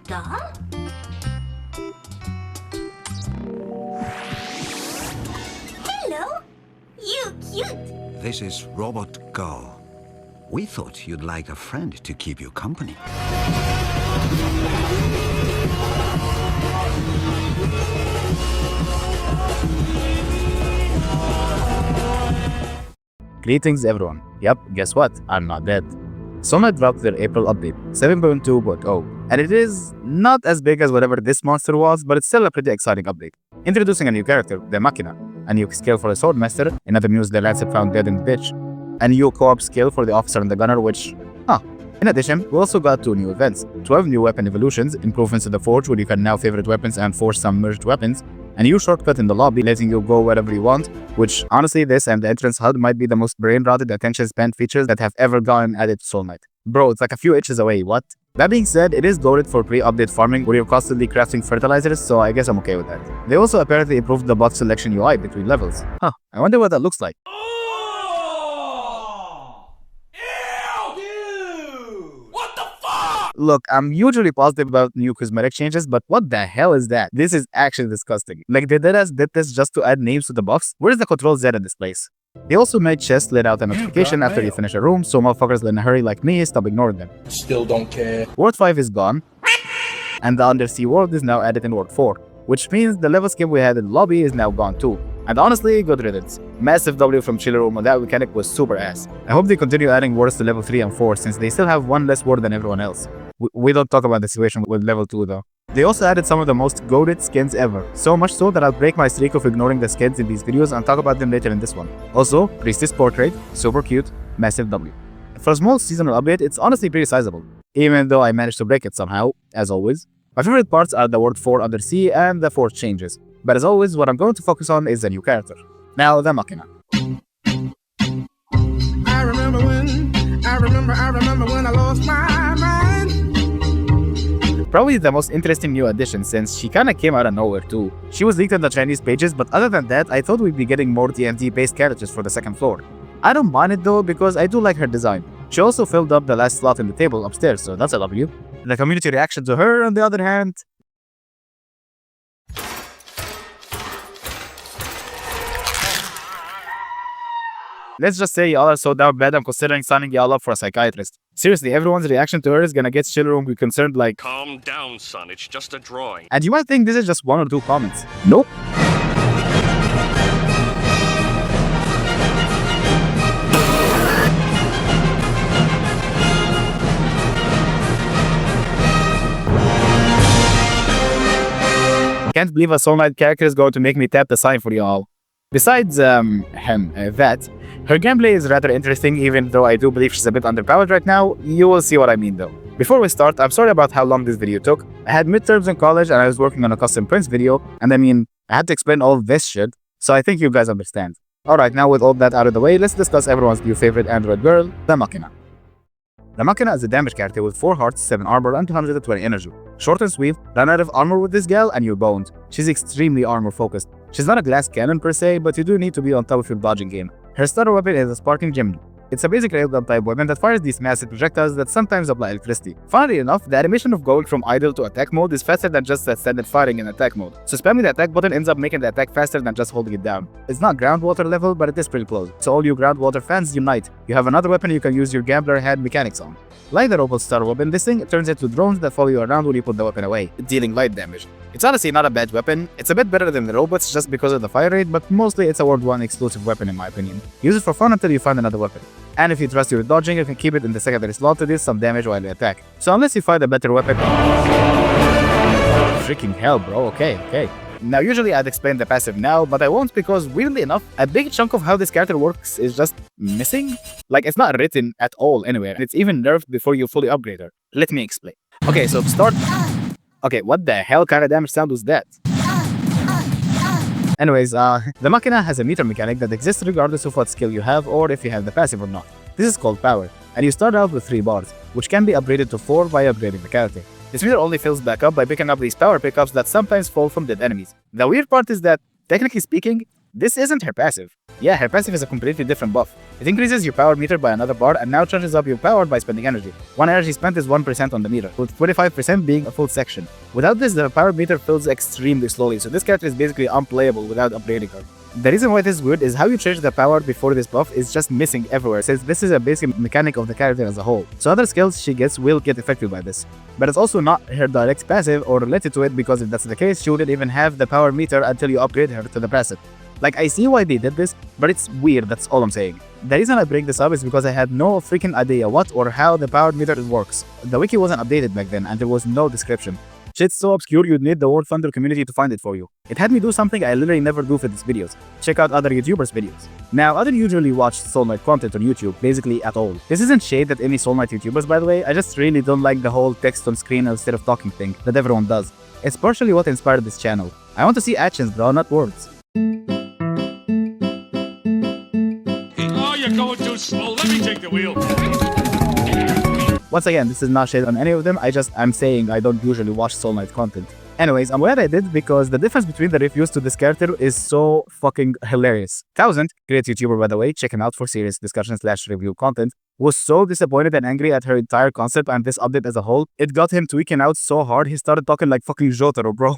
Doll? Hello. You cute. This is Robot Girl. We thought you'd like a friend to keep you company. Greetings everyone. Yep, guess what? I'm not dead. Shoutout dropped their April update, 7.2.0, and it is not as big as whatever this monster was, but it's still a pretty exciting update. Introducing a new character, the Machina, a new skill for the Swordmaster, another news the Lancet found dead in the ditch, a new co-op skill for the Officer and the Gunner, In addition, we also got 2 new events, 12 new weapon evolutions, improvements to the Forge where you can now favorite weapons and force some merged weapons, a new shortcut in the lobby letting you go wherever you want, which honestly this and the entrance HUD might be the most brain-rotted attention span features that have ever gotten added to Soul Knight. Bro, it's like a few inches away, what? That being said, it is loaded for pre-update farming where you're constantly crafting fertilizers, so I guess I'm okay with that. They also apparently improved the bot selection UI between levels. I wonder what that looks like. Look, I'm usually positive about new cosmetic changes, but what the hell is that? This is actually disgusting. Like, they did this just to add names to the box? Where's the Control Z in this place? They also made chests let out a notification after you finish a room, so motherfuckers in a hurry like me stop ignoring them. Still don't care. World 5 is gone, and the Undersea world is now added in World 4, which means the level skip we had in the lobby is now gone too. And honestly, good riddance. Massive W from Chiller Room on that mechanic was super ass. I hope they continue adding words to level 3 and 4 since they still have one less word than everyone else. We don't talk about the situation with level 2 though. They also added some of the most goated skins ever, so much so that I'll break my streak of ignoring the skins in these videos and talk about them later in this one. Also, Priestess Portrait, super cute, massive W. For a small seasonal update, it's honestly pretty sizable, even though I managed to break it somehow, as always. My favorite parts are the World 4 Undersea and the Forge changes, but as always, what I'm going to focus on is the new character. Now, the Machina. I remember when I lost my mind. Probably the most interesting new addition since she kinda came out of nowhere too. She was leaked on the Chinese pages, but other than that, I thought we'd be getting more TNT based characters for the second floor. I don't mind it though because I do like her design. She also filled up the last slot in the table upstairs, so that's a W. The community reaction to her, on the other hand, let's just say y'all are so down bad I'm considering signing y'all up for a psychiatrist. Seriously, everyone's reaction to her is gonna get Chill Room concerned like, calm down, son, it's just a drawing. and you might think this is just 1 or 2 comments. Nope. Can't believe a Soul Knight character is going to make me tap the sign for y'all. Besides, that, her gameplay is rather interesting even though I do believe she's a bit underpowered right now. You will see what I mean though. Before we start, I'm sorry about how long this video took. I had midterms in college and I was working on a custom prints video, and I had to explain all this shit, so I think you guys understand. Alright, now with all that out of the way, let's discuss everyone's new favorite android girl, the Machina. The Machina is a damage character with 4 hearts, 7 armor, and 220 energy. Short and sweet, run out of armor with this gal and you're boned. She's extremely armor focused. She's not a glass cannon per se, but you do need to be on top of your dodging game. Her starter weapon is a sparking gem. It's a basic railgun type weapon that fires these massive projectiles that sometimes apply electricity. Funnily enough, the animation of going from idle to attack mode is faster than just the standard firing in attack mode. So spamming the attack button ends up making the attack faster than just holding it down. It's not groundwater level, but it is pretty close. So all you groundwater fans unite. You have another weapon you can use your gambler hand mechanics on. Like the robot starter weapon, this thing turns into drones that follow you around when you put the weapon away, dealing light damage. It's honestly not a bad weapon. It's a bit better than the robots just because of the fire rate, but mostly it's a World 1 exclusive weapon in my opinion. Use it for fun until you find another weapon. And if you trust your dodging, you can keep it in the secondary slot to deal some damage while you attack. So unless you find a better weapon... Freaking hell, bro. Okay. Now usually I'd explain the passive now, but I won't because weirdly enough, a big chunk of how this character works is just missing. Like, it's not written at all anywhere. It's even nerfed before you fully upgrade her. Let me explain. Okay, so to start... Okay, what the hell kind of damage sound was that? Anyways, the Machina has a meter mechanic that exists regardless of what skill you have or if you have the passive or not. This is called power, and you start out with 3 bars, which can be upgraded to 4 by upgrading the character. This meter only fills back up by picking up these power pickups that sometimes fall from dead enemies. The weird part is that, technically speaking, this isn't her passive. Yeah, her passive is a completely different buff. It increases your power meter by another bar and now charges up your power by spending energy. One energy spent is 1% on the meter, with 25% being a full section. Without this, the power meter fills extremely slowly, so this character is basically unplayable without upgrading her. The reason why this is good is how you change the power before this buff is just missing everywhere, since this is a basic mechanic of the character as a whole. So other skills she gets will get affected by this. But it's also not her direct passive or related to it, because if that's the case, she wouldn't even have the power meter until you upgrade her to the passive. Like, I see why they did this, but it's weird, that's all I'm saying. The reason I bring this up is because I had no freaking idea what or how the power meter works. The wiki wasn't updated back then, and there was no description. Shit's so obscure you'd need the War Thunder community to find it for you. It had me do something I literally never do for these videos. Check out other YouTubers' videos. Now, I don't usually watch Soul Knight content on YouTube, basically at all. This isn't shade at any Soul Knight YouTubers, by the way, I just really don't like the whole text on screen instead of talking thing that everyone does. It's partially what inspired this channel. I want to see actions, bro, not words. Oh, you're going too slow. Let me take the wheel. Once again, this is not shade on any of them, I'm saying I don't usually watch Soul Knight content. Anyways, I'm glad I did because the difference between the reviews to this character is so fucking hilarious. 1000, great YouTuber by the way, check him out for serious discussion/review content, was so disappointed and angry at her entire concept and this update as a whole, it got him tweaking out so hard he started talking like fucking Jotaro, bro.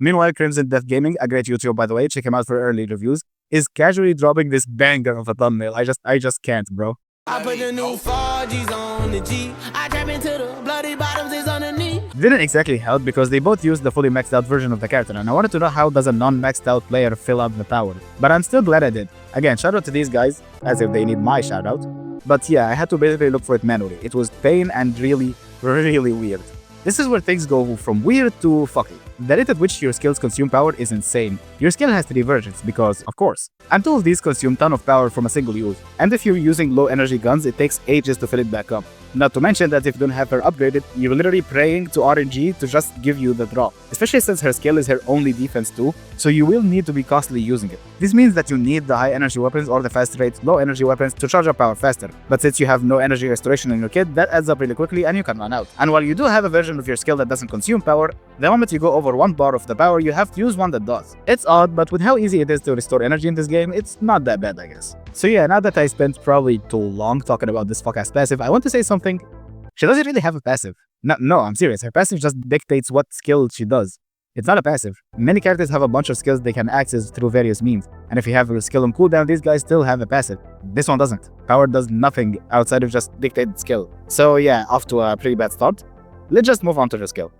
Meanwhile, Crimson Death Gaming, a great YouTuber by the way, check him out for early reviews, is casually dropping this banger of a thumbnail. I just can't, bro. I put the new 4Gs on the G. I trap into the bloody bottoms is underneath. Didn't exactly help because they both used the fully maxed out version of the character, and I wanted to know how does a non-maxed out player fill up the tower. But I'm still glad I did. Again, shout out to these guys, as if they need my shout out. But yeah, I had to basically look for it manually. It was pain and really, really weird. This is where things go from weird to fucky. The rate at which your skills consume power is insane. Your skill has 3 versions because, of course, until these consume ton of power from a single use. And if you're using low energy guns, it takes ages to fill it back up. Not to mention that if you don't have her upgraded, you're literally praying to RNG to just give you the drop. Especially since her skill is her only defense too, so you will need to be constantly using it. This means that you need the high energy weapons or the fast rate low energy weapons to charge up power faster. But since you have no energy restoration in your kit, that adds up really quickly and you can run out. And while you do have a version of your skill that doesn't consume power, the moment you go over 1 bar of the power, you have to use one that does. It's odd, but with how easy it is to restore energy in this game, it's not that bad, I guess. So yeah, now that I spent probably too long talking about this fuck-ass passive, I want to say something. She doesn't really have a passive. No, I'm serious. Her passive just dictates what skill she does. It's not a passive. Many characters have a bunch of skills they can access through various means. And if you have a skill on cooldown, these guys still have a passive. This one doesn't. Power does nothing outside of just dictated skill. So yeah, off to a pretty bad start. Let's just move on to her skill.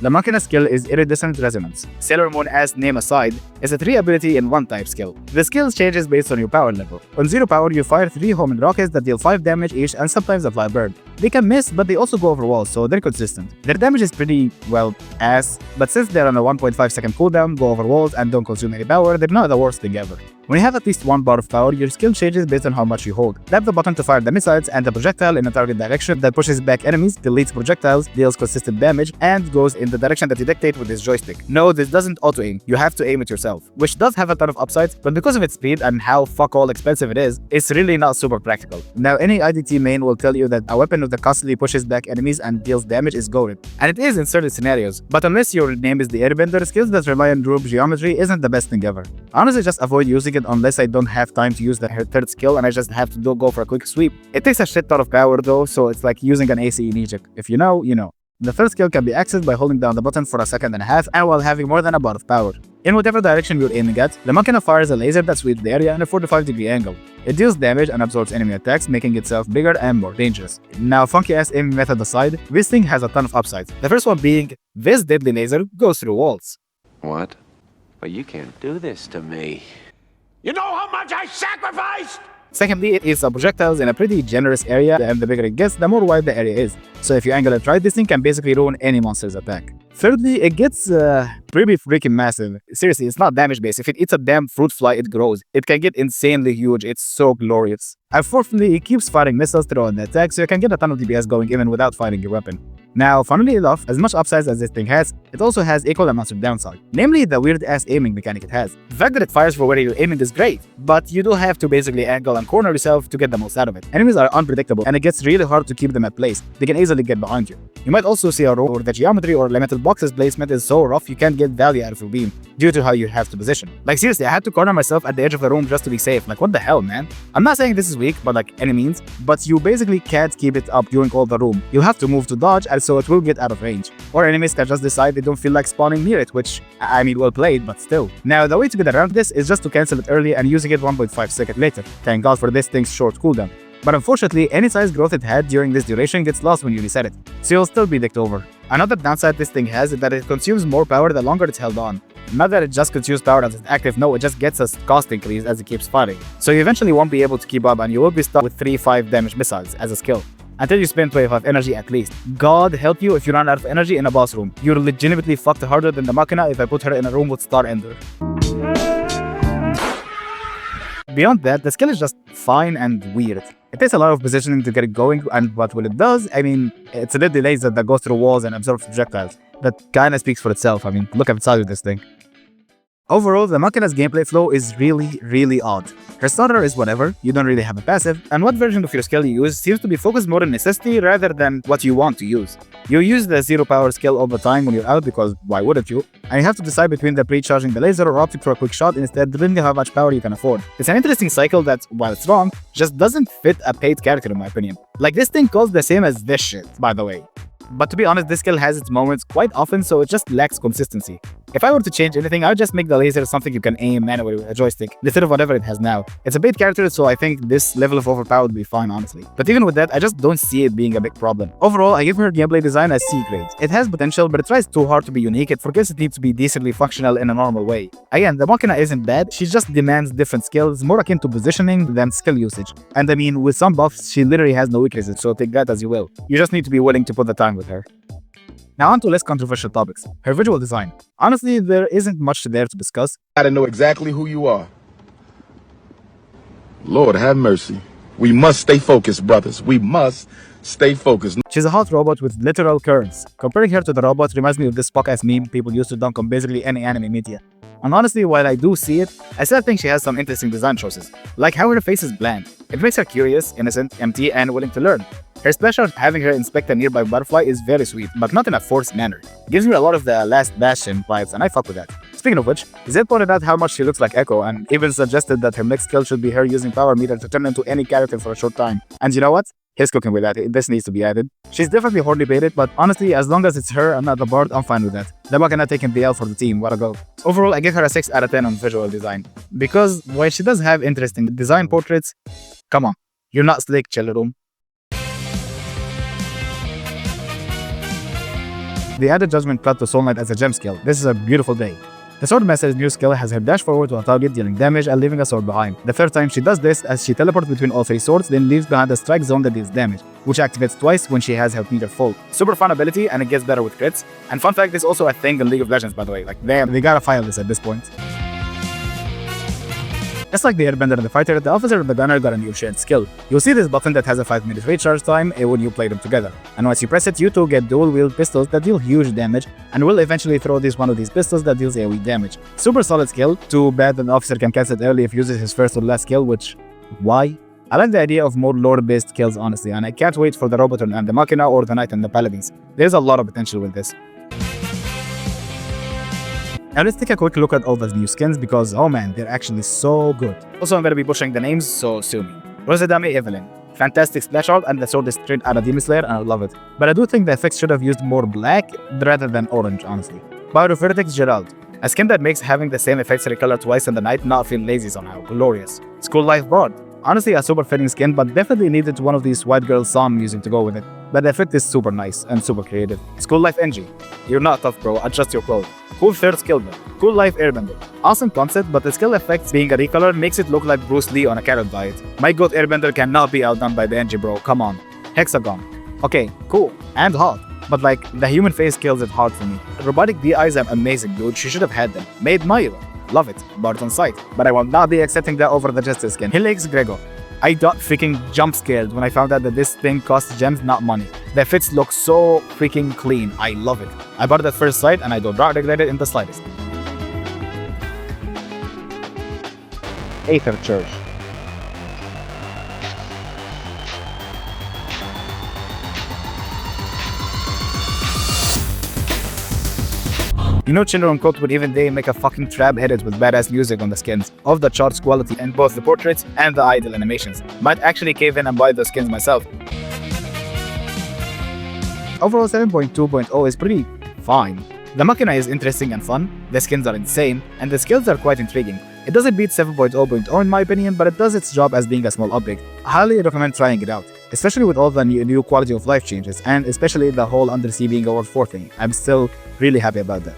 The Machina skill is Iridescent Resonance. Sailor Moon as name aside, is a 3 ability in 1 type skill. The skill changes based on your power level. On 0 power, you fire 3 homing rockets that deal 5 damage each and sometimes apply burn. They can miss, but they also go over walls, so they're consistent. Their damage is pretty, well, ass, but since they're on a 1.5 second cooldown, go over walls, and don't consume any power, they're not the worst thing ever. When you have at least 1 bar of power, your skill changes based on how much you hold. Tap the button to fire the missiles and the projectile in a target direction that pushes back enemies, deletes projectiles, deals consistent damage, and goes in the direction that you dictate with this joystick. No, this doesn't auto-aim, you have to aim it yourself, which does have a ton of upsides, but because of its speed and how fuck all expensive it is, it's really not super practical. Now, any IDT main will tell you that a weapon that constantly pushes back enemies and deals damage is goated, and it is in certain scenarios, but unless your name is the Airbender, skills that rely on group geometry isn't the best thing ever. Honestly, just avoid using it unless I don't have time to use the third skill and I just have to go for a quick sweep. It takes a shit ton of power though, so it's like using an AC in Egypt. If you know, you know. The third skill can be accessed by holding down the button for a second and a half and while having more than a bar of power. In whatever direction you're aiming at, the Machina fires a laser that sweeps the area in a 45-degree angle. It deals damage and absorbs enemy attacks, making itself bigger and more dangerous. Now, funky-ass aiming method aside, this thing has a ton of upsides. The first one being, this deadly laser goes through walls. What? But you can't do this to me. You know how much I sacrificed? Secondly, it is projectiles in a pretty generous area, and the bigger it gets, the more wide the area is. So if you angle it right, this thing can basically ruin any monster's attack. Thirdly, it gets pretty freaking massive. Seriously, it's not damage based. If it eats a damn fruit fly, it grows. It can get insanely huge. It's so glorious. And fourthly, it keeps firing missiles throughout the attack, so you can get a ton of DPS going even without firing your weapon. Now, funnily enough, as much upsides as this thing has, it also has equal amounts of downside, namely the weird-ass aiming mechanic it has. The fact that it fires for where you're aiming is great, but you do have to basically angle and corner yourself to get the most out of it. Enemies are unpredictable, and it gets really hard to keep them at place. They can easily easily get behind you. You might also see a room where the geometry or limited boxes placement is so rough you can't get value out of your beam due to how you have to position. Like seriously, I had to corner myself at the edge of the room just to be safe. Like what the hell, man? I'm not saying this is weak, but like any means, but you basically can't keep it up during all the room. You'll have to move to dodge, and so it will get out of range. Or enemies can just decide they don't feel like spawning near it, which, I mean, well played, but still. Now, the way to get around this is just to cancel it early and using it 1.5 seconds later. Thank God for this thing's short cooldown. But unfortunately, any size growth it had during this duration gets lost when you reset it, so you'll still be dicked over. Another downside this thing has is that it consumes more power the longer it's held on. Not that it just consumes power as it's active, no, it just gets a cost increase as it keeps firing. So you eventually won't be able to keep up and you will be stuck with 3-5 damage missiles as a skill, until you spend 25 energy at least. God help you if you run out of energy in a boss room. You're legitimately fucked harder than the Machina if I put her in a room with Star Ender. Beyond that, the skill is just fine and weird. It takes a lot of positioning to get it going, and what when it does, I mean, it's a little laser that goes through walls and absorbs projectiles. That kinda speaks for itself. I mean, look at the size of this thing. Overall, the Machina's gameplay flow is really odd. Her starter is whatever, you don't really have a passive, and what version of your skill you use seems to be focused more on necessity rather than what you want to use. You use the 0 power skill all the time when you're out because why wouldn't you? And you have to decide between the pre-charging the laser or opting for a quick shot instead depending on how much power you can afford. It's an interesting cycle that, while it's wrong, just doesn't fit a paid character in my opinion. Like this thing costs the same as this shit, by the way. But to be honest, this skill has its moments quite often, so it just lacks consistency. If I were to change anything, I would just make the laser something you can aim manually with a joystick, instead of whatever it has now. It's a paid character, so I think this level of overpower would be fine, honestly. But even with that, I just don't see it being a big problem. Overall, I give her gameplay design a C grade. It has potential, but it tries too hard to be unique. It forgets it needs to be decently functional in a normal way. Again, the Machina isn't bad, she just demands different skills, more akin to positioning than skill usage. And I mean, with some buffs, she literally has no weaknesses, so take that as you will. You just need to be willing to put the time with her. Now on to less controversial topics. Her visual design. Honestly, there isn't much there to discuss. Gotta know exactly who you are. Lord have mercy. We must stay focused, brothers. We must stay focused. She's a hot robot with literal curves. Comparing her to the robot reminds me of this Spock-ass meme people used to dunk on basically any anime media. And honestly, while I do see it, I still think she has some interesting design choices, like how her face is bland. It makes her curious, innocent, empty, and willing to learn. Her special having her inspect a nearby butterfly is very sweet, but not in a forced manner. Gives me a lot of the Last Bastion vibes, and I fuck with that. Speaking of which, Zed pointed out how much she looks like Echo, and even suggested that her next skill should be her using Power Meter to turn into any character for a short time. And you know what? He's cooking with that. This needs to be added. She's definitely horny baited, but honestly, as long as it's her and not the Bard, I'm fine with that. The Machina taking the L for the team, what a go. Overall, I give her a 6 out of 10 on visual design. Because while she does have interesting design portraits, come on, you're not slick, Chilleroom. They added Judgment Cut to Soul Knight as a gem skill. This is a beautiful day. The Swordmaster's new skill has her dash forward to a target dealing damage and leaving a sword behind. The first time she does this, as she teleports between all 3 swords, then leaves behind a strike zone that deals damage, which activates twice when she has her meter full. Super fun ability, and it gets better with crits. And fun fact, this is also a thing in League of Legends, by the way. Like, they gotta file this at this point. Just like the Airbender and the Fighter, the Officer and the Gunner got a new shared skill. You'll see this button that has a 5-minute recharge time when you play them together. And once you press it, you two get dual-wield pistols that deal huge damage, and will eventually throw one of these pistols that deals AoE damage. Super solid skill, too bad that the Officer can cancel it early if he uses his first or last skill, which... why? I like the idea of more lore-based kills, honestly, and I can't wait for the Robot and the Machina or the Knight and the Paladins. There's a lot of potential with this. Now let's take a quick look at all the new skins because, oh man, they're actually so good. Also, I'm gonna be pushing the names, so sue me. Rosadame Evelyn. Fantastic splash art, and the sword is straight out of Demon Slayer, and I love it. But I do think the effects should have used more black rather than orange, honestly. Pyrovertex Gerald. A skin that makes having the same effects recolor twice in the night not feel lazy somehow. Glorious. School Life Bard. Honestly, a super fitting skin, but definitely needed one of these white girl song music to go with it. But the effect is super nice and super creative. School Life NG. You're not tough, bro. Adjust your clothes. Cool third skill build. Cool Life Airbender. Awesome concept, but the skill effects being a recolor makes it look like Bruce Lee on a carrot diet. My goat Airbender cannot be outdone by the NG, bro. Come on. Hexagon. Okay, cool. And hot. But like, the human face kills it hard for me. Robotic DIs are amazing, dude. She should have had them. Made Myra. Love it. Bart on site. But I will not be accepting that over the Justice skin. Helix Grego. I got freaking jump scared when I found out that this thing costs gems, not money. The fits look so freaking clean. I love it. I bought it at first sight and I do not regret it in the slightest. Aether Church. You know, children cooked would even they make a fucking trap edit with badass music on the skins, of the charts quality in both the portraits and the idle animations. Might actually cave in and buy those skins myself. Overall, 7.2.0 is pretty fine. The Machina is interesting and fun, the skins are insane, and the skills are quite intriguing. It doesn't beat 7.0.0 in my opinion, but it does its job as being a small update. I highly recommend trying it out, especially with all the new quality of life changes, and especially the whole Undersea being a World 4 thing. I'm still really happy about that.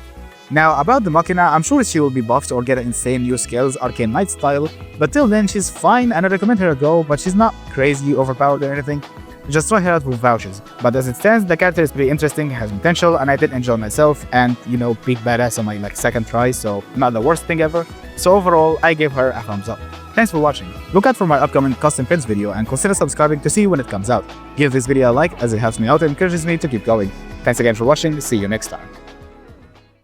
Now, about the Machina, I'm sure she will be buffed or get insane new skills, Arcane Knight style, but till then she's fine and I recommend her a go, but she's not crazy overpowered or anything. Just try her out with vouchers. But as it stands, the character is pretty interesting, has potential, and I did enjoy myself and, you know, beat badass on my second try, so not the worst thing ever. So overall, I give her a thumbs up. Thanks for watching. Look out for my upcoming custom pins video and consider subscribing to see when it comes out. Give this video a like as it helps me out and encourages me to keep going. Thanks again for watching, see you next time.